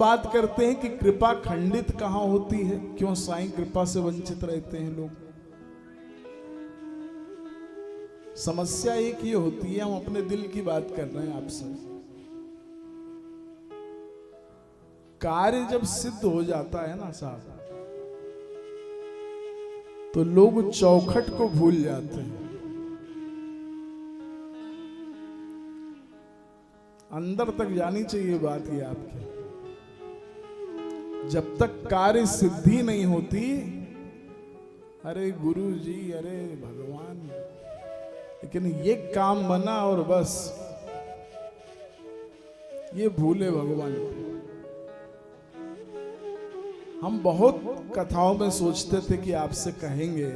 बात करते हैं कि कृपा खंडित कहां होती है, क्यों साईं कृपा से वंचित रहते हैं लोग। समस्या एक ही होती है, हम अपने दिल की बात कर रहे हैं आपसे। कार्य जब सिद्ध हो जाता है ना साहब, तो लोग चौखट को भूल जाते हैं। अंदर तक जानी चाहिए बात ये आपकी। जब तक कार्य सिद्धि नहीं होती, अरे गुरु जी, अरे भगवान, लेकिन ये काम बना और बस ये भूले भगवान। हम बहुत कथाओं में सोचते थे कि आपसे कहेंगे,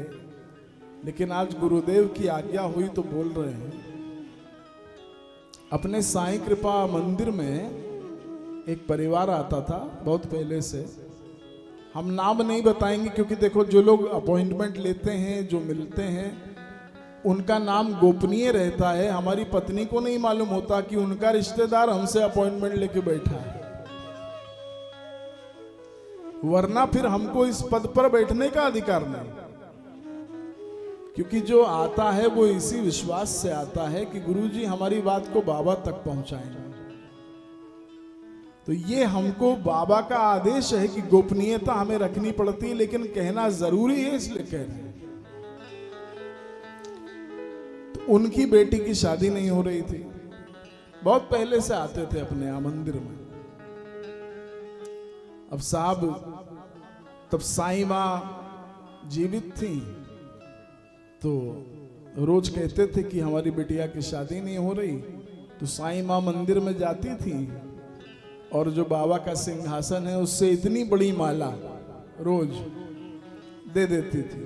लेकिन आज गुरुदेव की आज्ञा हुई तो बोल रहे हैं। अपने साईं कृपा मंदिर में एक परिवार आता था बहुत पहले से। हम नाम नहीं बताएंगे क्योंकि देखो, जो लोग अपॉइंटमेंट लेते हैं, जो मिलते हैं, उनका नाम गोपनीय रहता है। हमारी पत्नी को नहीं मालूम होता कि उनका रिश्तेदार हमसे अपॉइंटमेंट लेके बैठा है, वरना फिर हमको इस पद पर बैठने का अधिकार नहीं। क्योंकि जो आता है वो इसी विश्वास से आता है कि गुरुजी हमारी बात को बाबा तक पहुंचाएंगे। तो ये हमको बाबा का आदेश है कि गोपनीयता हमें रखनी पड़ती है, लेकिन कहना जरूरी है इसलिए कह रहे हैं। तो उनकी बेटी की शादी नहीं हो रही थी, बहुत पहले से आते थे अपने यहाँ मंदिर में। अब साहब तब साईं माँ जीवित थी, तो रोज कहते थे कि हमारी बिटिया की शादी नहीं हो रही। तो साईं माँ मंदिर में जाती थी और जो बाबा का सिंहासन है उससे इतनी बड़ी माला रोज दे देती थी,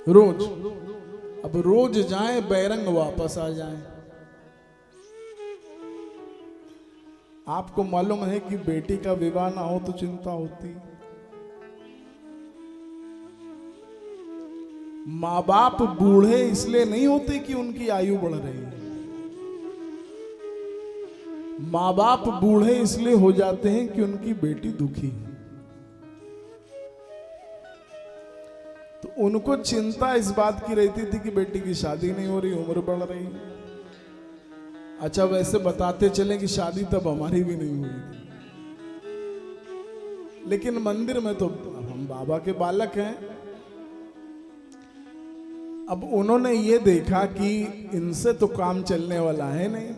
रोज। अब रोज जाए बैरंग वापस आ जाए। आपको मालूम है कि बेटी का विवाह ना हो तो चिंता होती। माँ बाप बूढ़े इसलिए नहीं होते कि उनकी आयु बढ़ रही है। माँ बाप बूढ़े इसलिए हो जाते हैं कि उनकी बेटी दुखी है। तो उनको चिंता इस बात की रहती थी कि बेटी की शादी नहीं हो रही, उम्र बढ़ रही। अच्छा, वैसे बताते चले कि शादी तब हमारी भी नहीं हुई थी, लेकिन मंदिर में तो हम बाबा के बालक हैं। अब उन्होंने ये देखा कि इनसे तो काम चलने वाला है नहीं,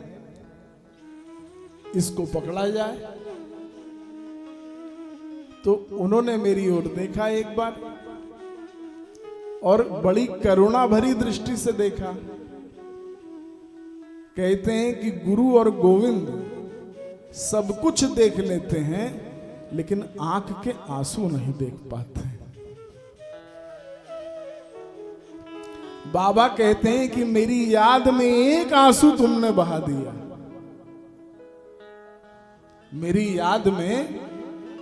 इसको पकड़ा जाए। तो उन्होंने मेरी ओर देखा एक बार और बड़ी करुणा भरी दृष्टि से देखा। कहते हैं कि गुरु और गोविंद सब कुछ देख लेते हैं, लेकिन आंख के आंसू नहीं देख पाते। बाबा कहते हैं कि मेरी याद में एक आंसू तुमने बहा दिया, मेरी याद में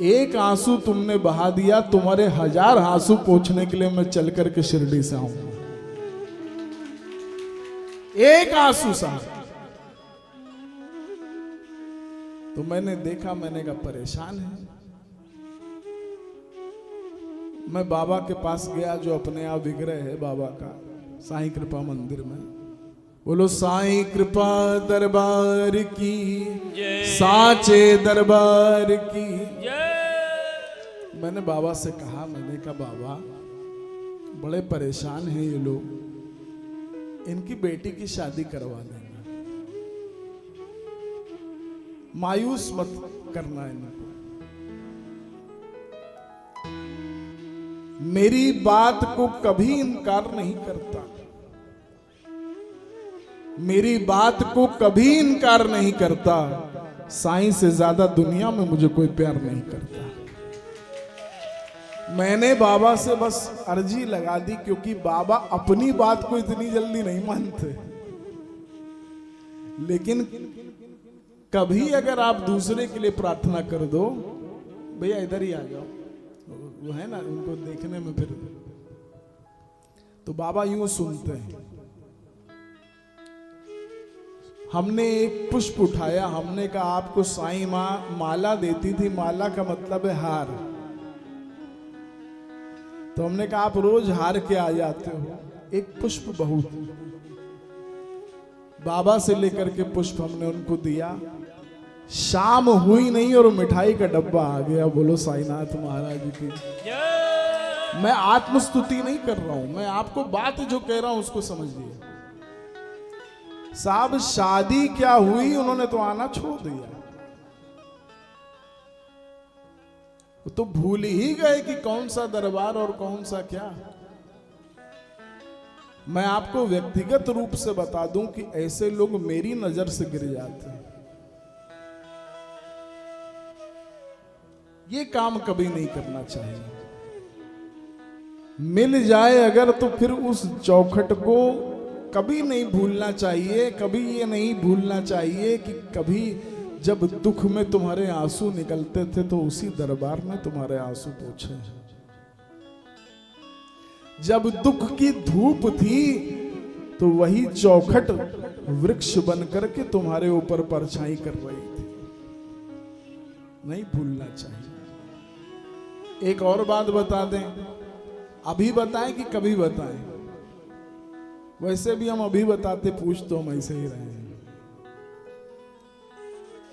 एक आंसू तुमने बहा दिया, तुम्हारे 1000 आंसू पोंछने के लिए मैं चल करके शिरडी से आऊंगा। एक आंसू साहब। तो मैंने देखा, मैंने कहा परेशान है। मैं बाबा के पास गया, जो अपने आप विग्रह है बाबा का साईं कृपा मंदिर में। बोलो साईं कृपा दरबार की, साचे दरबार की। मैंने बाबा से कहा, मैंने कहा बाबा बड़े परेशान हैं ये लोग, इनकी बेटी की शादी करवा देना, मायूस मत करना इनको। मेरी बात को कभी इनकार नहीं करता, मेरी बात को कभी इनकार नहीं करता। साईं से ज्यादा दुनिया में मुझे कोई प्यार नहीं करता। मैंने बाबा से बस अर्जी लगा दी, क्योंकि बाबा अपनी बात को इतनी जल्दी नहीं मानते। लेकिन कभी अगर आप दूसरे के लिए प्रार्थना कर दो, भैया इधर ही आ जाओ, वो है ना, उनको देखने में फिर तो बाबा यूं सुनते हैं। हमने एक पुष्प उठाया, हमने कहा आपको साईं माँ माला देती थी, माला का मतलब है हार, तो हमने कहा आप रोज हार के आ जाते हो, एक पुष्प बहुत। बाबा से लेकर के पुष्प हमने उनको दिया, शाम हुई नहीं और मिठाई का डब्बा आ गया। बोलो साईनाथ महाराज की। मैं आत्मस्तुति नहीं कर रहा हूं, मैं आपको बात जो कह रहा हूं उसको समझिए। साहब शादी क्या हुई, उन्होंने तो आना छोड़ दिया, वो तो भूल ही गए कि कौन सा दरबार और कौन सा क्या। मैं आपको व्यक्तिगत रूप से बता दूं कि ऐसे लोग मेरी नजर से गिर जाते हैं। ये काम कभी नहीं करना चाहिए। मिल जाए अगर तो फिर उस चौखट को कभी नहीं भूलना चाहिए। कभी ये नहीं भूलना चाहिए कि कभी जब दुख में तुम्हारे आंसू निकलते थे तो उसी दरबार में तुम्हारे आंसू पोंछे। जब दुख की धूप थी तो वही चौखट वृक्ष बनकर के तुम्हारे ऊपर परछाई कर रही थी। नहीं भूलना चाहिए। एक और बात बता दें, अभी बताएं कि कभी बताएं? वैसे भी हम अभी बताते, पूछ तो हम ऐसे ही रहे हैं।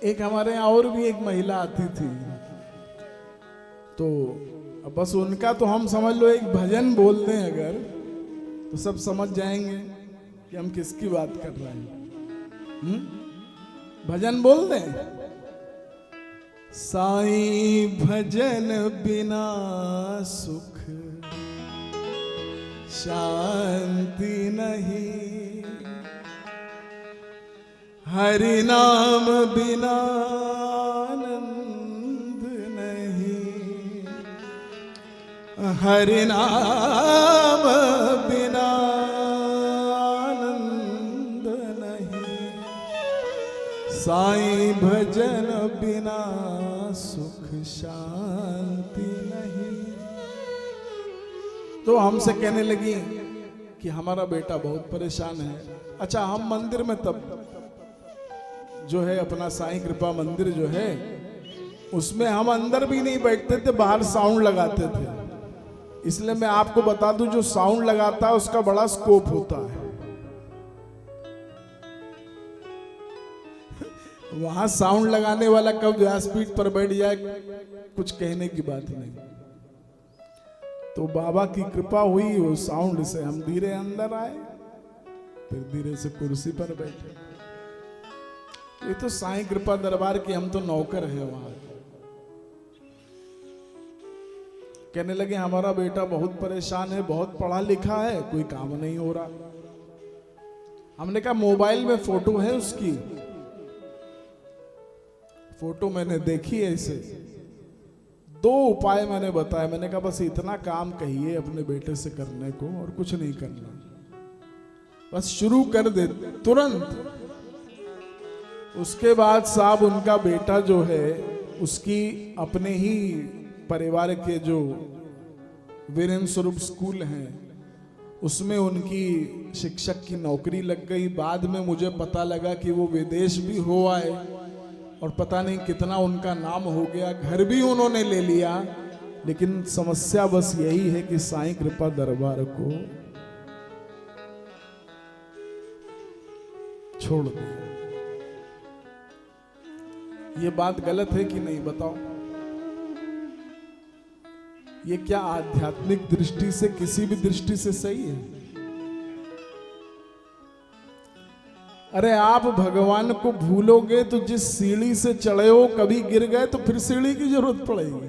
एक हमारे यहाँ और भी एक महिला आती थी, तो बस उनका तो हम समझ लो एक भजन बोल दें अगर, तो सब समझ जाएंगे कि हम किसकी बात कर रहे हैं। भजन बोल दें, साईं भजन बिना सुख शांति नहीं, हरि नाम बिना आनंद नहीं, हरि नाम बिना आनंद नहीं, साईं भजन बिना सुख शांति नहीं। तो हमसे कहने लगी कि हमारा बेटा बहुत परेशान है। अच्छा, हम मंदिर में तब जो है अपना साईं कृपा मंदिर जो है उसमें हम अंदर भी नहीं बैठते थे, बाहर साउंड लगाते थे। इसलिए मैं आपको बता दूं, जो साउंड लगाता है उसका बड़ा स्कोप होता है। वहां साउंड लगाने वाला कब व्यासपीठ पर बैठ जाए कुछ कहने की बात नहीं। तो बाबा की कृपा हुई, वो साउंड से हम धीरे अंदर आए, फिर धीरे से कुर्सी पर बैठे। ये तो साईं कृपा दरबार की हम तो नौकर हैं वहां। कहने लगे हमारा बेटा बहुत परेशान है, बहुत पढ़ा लिखा है, कोई काम नहीं हो रहा। हमने कहा मोबाइल में फोटो है उसकी, फोटो मैंने देखी है। ऐसे दो उपाय मैंने बताए। मैंने कहा बस इतना काम कहिए अपने बेटे से करने को और कुछ नहीं करना, बस शुरू कर दे तुरंत। उसके बाद साहब उनका बेटा जो है, उसकी अपने ही परिवार के जो वीरेंद्र स्वरूप स्कूल हैं उसमें उनकी शिक्षक की नौकरी लग गई। बाद में मुझे पता लगा कि वो विदेश भी हो आए और पता नहीं कितना उनका नाम हो गया, घर भी उन्होंने ले लिया। लेकिन समस्या बस यही है कि साईं कृपा दरबार को छोड़ दिया। ये बात गलत है कि नहीं बताओ? ये क्या आध्यात्मिक दृष्टि से, किसी भी दृष्टि से सही है? अरे आप भगवान को भूलोगे तो जिस सीढ़ी से चढ़े हो, कभी गिर गए तो फिर सीढ़ी की जरूरत पड़ेगी।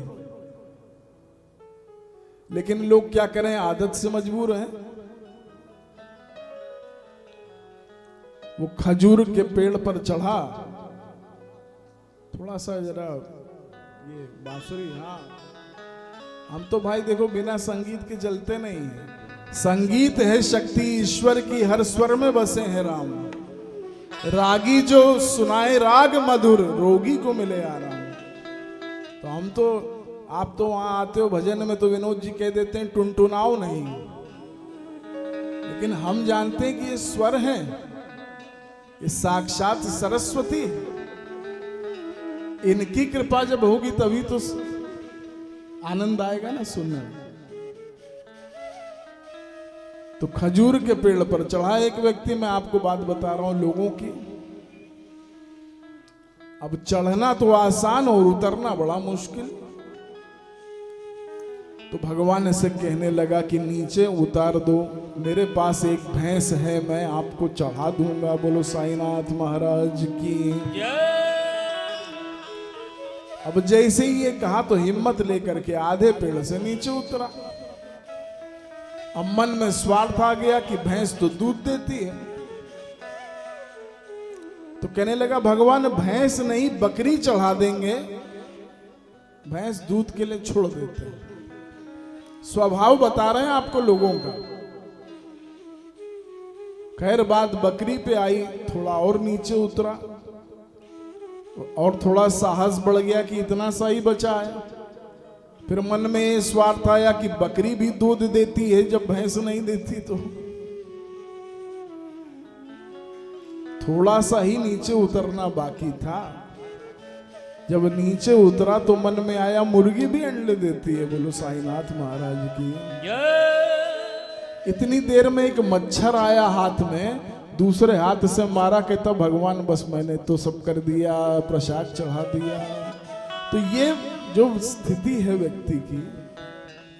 लेकिन लोग क्या करें, आदत से मजबूर हैं। वो खजूर के पेड़ पर चढ़ा, थोड़ा सा जरा ये बांसुरी, हाँ हम तो भाई देखो बिना संगीत के चलते नहीं है। संगीत है शक्ति ईश्वर की, हर स्वर में बसे हैं राम। रागी जो सुनाए राग मधुर, रोगी को मिले आराम। तो हम तो, आप तो वहां आते हो भजन में तो विनोद जी कह देते हैं टुनटुनाओ नहीं, लेकिन हम जानते हैं कि ये स्वर हैं, ये साक्षात सरस्वती है। इनकी कृपा जब होगी तभी तो आनंद आएगा ना सुनने में। तो खजूर के पेड़ पर चढ़ा एक व्यक्ति, मैं आपको बात बता रहा हूं लोगों की। अब चढ़ना तो आसान और उतरना बड़ा मुश्किल। तो भगवान ऐसे कहने लगा कि नीचे उतार दो, मेरे पास एक भैंस है, मैं आपको चढ़ा दूंगा। बोलो साईनाथ महाराज की। अब जैसे ही ये कहा तो हिम्मत लेकर के आधे पेड़ से नीचे उतरा। अब मन में स्वार्थ आ गया कि भैंस तो दूध देती है, तो कहने लगा भगवान भैंस नहीं बकरी चढ़ा देंगे, भैंस दूध के लिए छोड़ देते हैं। स्वभाव बता रहे हैं आपको लोगों का। खैर बात बकरी पे आई, थोड़ा और नीचे उतरा और थोड़ा साहस बढ़ गया कि इतना सा ही बचा है। फिर मन में ये स्वार्थ आया कि बकरी भी दूध देती है, जब भैंस नहीं देती तो थोड़ा सा ही नीचे उतरना बाकी था। जब नीचे उतरा तो मन में आया मुर्गी भी अंडे देती है। बोलो साईनाथ महाराज की। इतनी देर में एक मच्छर आया हाथ में, दूसरे हाथ से मारा, कहता भगवान बस मैंने तो सब कर दिया, प्रसाद चढ़ा दिया। तो ये जो स्थिति है व्यक्ति की,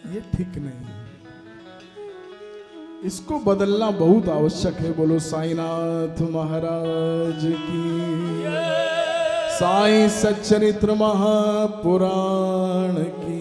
ये ठीक नहीं है, इसको बदलना बहुत आवश्यक है। बोलो साईनाथ महाराज की। साई सच्चरित्र महापुराण की।